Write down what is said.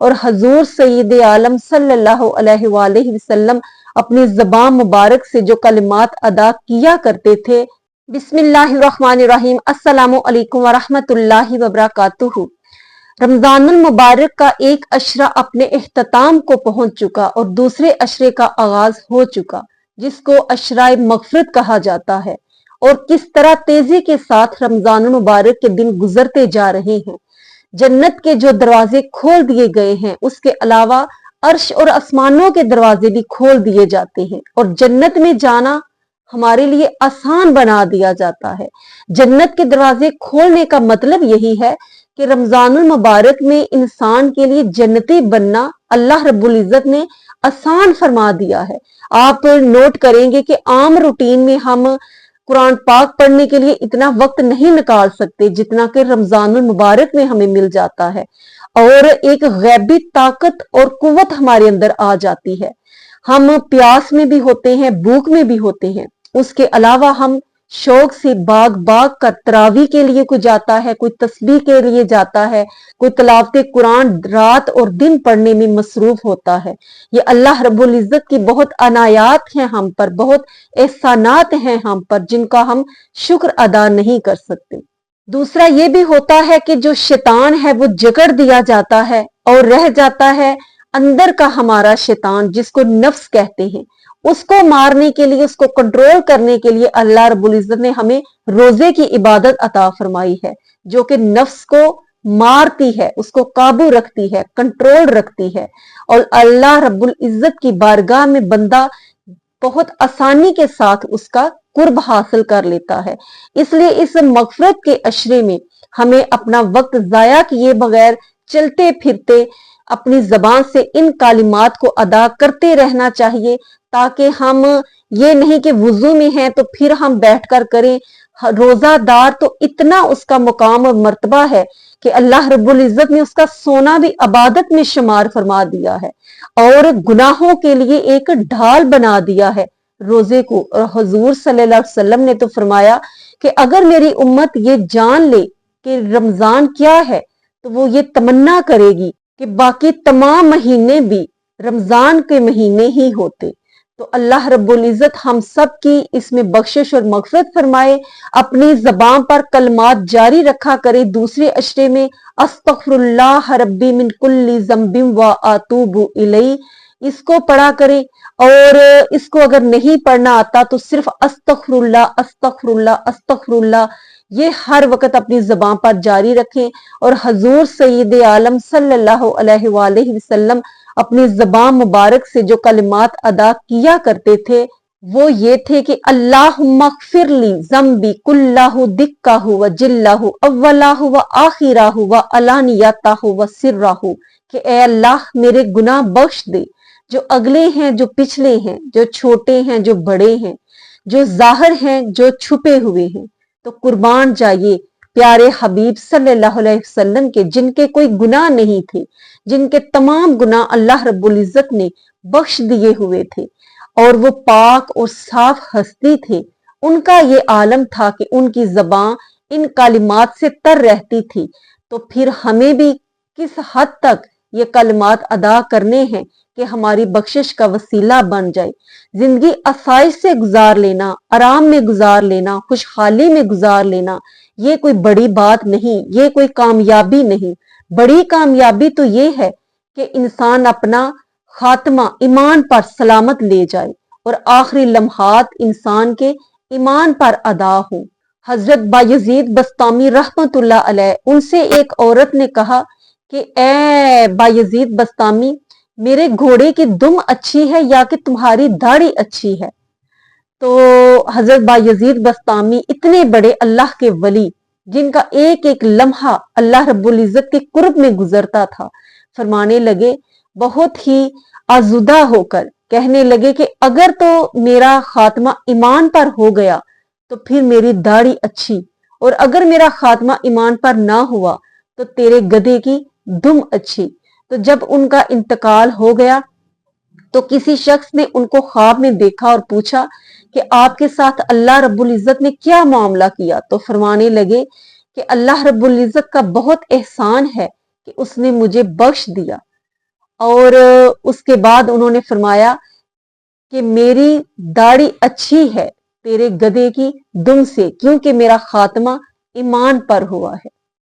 اور حضور سید عالم صلی اللہ علیہ وآلہ وسلم اپنی زبان مبارک سے جو کلمات ادا کیا کرتے تھے۔ بسم اللہ الرحمن الرحیم۔ السلام علیکم ورحمۃ اللہ وبرکاتہ۔ رمضان المبارک کا ایک اشرہ اپنے اختتام کو پہنچ چکا اور دوسرے اشرے کا آغاز ہو چکا، جس کو اشرہ مغفرت کہا جاتا ہے۔ اور کس طرح تیزی کے ساتھ رمضان المبارک کے دن گزرتے جا رہے ہیں۔ جنت کے جو دروازے کھول دیے گئے ہیں، اس کے علاوہ عرش اور آسمانوں کے دروازے بھی کھول دیے جاتے ہیں، اور جنت میں جانا ہمارے لیے آسان بنا دیا جاتا ہے۔ جنت کے دروازے کھولنے کا مطلب یہی ہے کہ رمضان المبارک میں انسان کے لیے جنتی بننا اللہ رب العزت نے آسان فرما دیا ہے۔ آپ نوٹ کریں گے کہ عام روٹین میں ہم قرآن پاک پڑھنے کے لیے اتنا وقت نہیں نکال سکتے جتنا کہ رمضان المبارک میں ہمیں مل جاتا ہے، اور ایک غیبی طاقت اور قوت ہمارے اندر آ جاتی ہے۔ ہم پیاس میں بھی ہوتے ہیں، بھوک میں بھی ہوتے ہیں۔ اس کے علاوہ ہم شوق سے باغ کا تراویح کے لیے کوئی جاتا ہے، کوئی تسبیح کے لیے جاتا ہے، کوئی تلاوت قرآن رات اور دن پڑھنے میں مصروف ہوتا ہے۔ یہ اللہ رب العزت کی بہت عنایات ہیں ہم پر، بہت احسانات ہیں ہم پر، جن کا ہم شکر ادا نہیں کر سکتے۔ دوسرا یہ بھی ہوتا ہے کہ جو شیطان ہے وہ جکڑ دیا جاتا ہے، اور رہ جاتا ہے اندر کا ہمارا شیطان، جس کو نفس کہتے ہیں۔ اس کو مارنے کے لیے، اس کو کنٹرول کرنے کے لیے اللہ رب العزت نے ہمیں روزے کی عبادت عطا فرمائی ہے، جو کہ نفس کو مارتی ہے، اس کو قابو رکھتی ہے، کنٹرول رکھتی ہے، اور اللہ رب العزت کی بارگاہ میں بندہ بہت آسانی کے ساتھ اس کا قرب حاصل کر لیتا ہے۔ اس لیے اس مغفرت کے عشرے میں ہمیں اپنا وقت ضائع کیے بغیر چلتے پھرتے اپنی زبان سے ان کلمات کو ادا کرتے رہنا چاہیے، تاکہ ہم یہ نہیں کہ وضو میں ہیں تو پھر ہم بیٹھ کر کریں۔ روزہ دار تو اتنا اس کا مقام اور مرتبہ ہے کہ اللہ رب العزت نے اس کا سونا بھی عبادت میں شمار فرما دیا ہے، اور گناہوں کے لیے ایک ڈھال بنا دیا ہے روزے کو۔ اور حضور صلی اللہ علیہ وسلم نے تو فرمایا کہ اگر میری امت یہ جان لے کہ رمضان کیا ہے، تو وہ یہ تمنا کرے گی کہ باقی تمام مہینے بھی رمضان کے مہینے ہی ہوتے۔ تو اللہ رب العزت ہم سب کی اس میں بخشش اور مغفرت فرمائے۔ اپنی زبان پر کلمات جاری رکھا کرے دوسرے عشرے میں، استغفر اللہ ربی من کل ذنب واتوب الیہ، اس کو پڑھا کرے، اور اس کو اگر نہیں پڑھنا آتا تو صرف استغفر اللہ استغفر اللہ استغفر اللہ یہ ہر وقت اپنی زبان پر جاری رکھیں۔ اور حضور سید عالم صلی اللہ علیہ وآلہ وسلم اپنی زبان مبارک سے جو کلمات ادا کیا کرتے تھے وہ یہ تھے کہ اللہم اغفر لی ذنبی کلہ دکہ و جلہ اولہ و آخرہ و علانیتہ و سرہ، کہ اے اللہ میرے گناہ بخش دے، جو اگلے ہیں، جو پچھلے ہیں، جو چھوٹے ہیں، جو بڑے ہیں، جو ظاہر ہیں، جو چھپے ہوئے ہیں۔ تو قربان جائیے پیارے حبیب صلی اللہ علیہ وسلم کے، جن کے کوئی گناہ نہیں تھے، جن کے تمام گناہ اللہ رب العزت نے بخش دیے ہوئے تھے، اور وہ پاک اور صاف ہستی تھے۔ ان کا یہ عالم تھا کہ ان کی زبان ان کلمات سے تر رہتی تھی۔ تو پھر ہمیں بھی کس حد تک یہ کلمات ادا کرنے ہیں کہ ہماری بخشش کا وسیلہ بن جائے۔ زندگی آسائش سے گزار لینا، آرام میں گزار لینا، خوشحالی میں گزار لینا، یہ کوئی بڑی بات نہیں، یہ کوئی کامیابی نہیں۔ بڑی کامیابی تو یہ ہے کہ انسان اپنا خاتمہ ایمان پر سلامت لے جائے، اور آخری لمحات انسان کے ایمان پر ادا ہوں۔ حضرت بایزید بسطامی رحمت اللہ علیہ، ان سے ایک عورت نے کہا کہ اے بایزید بسطامی، میرے گھوڑے کی دم اچھی ہے یا کہ تمہاری داڑھی اچھی ہے؟ تو حضرت بایزید بسطامی اتنے بڑے اللہ کے ولی، جن کا ایک ایک لمحہ اللہ رب العزت کے قرب میں گزرتا تھا، فرمانے لگے بہت ہی آزودہ ہو کر، کہنے لگے کہ اگر تو میرا خاتمہ ایمان پر ہو گیا تو پھر میری داڑھی اچھی، اور اگر میرا خاتمہ ایمان پر نہ ہوا تو تیرے گدھے کی دم اچھی۔ تو جب ان کا انتقال ہو گیا تو کسی شخص نے ان کو خواب میں دیکھا اور پوچھا کہ آپ کے ساتھ اللہ رب العزت نے کیا معاملہ کیا؟ تو فرمانے لگے کہ اللہ رب العزت کا بہت احسان ہے کہ اس نے مجھے بخش دیا۔ اور اس کے بعد انہوں نے فرمایا کہ میری داڑھی اچھی ہے تیرے گدھے کی دم سے، کیونکہ میرا خاتمہ ایمان پر ہوا ہے۔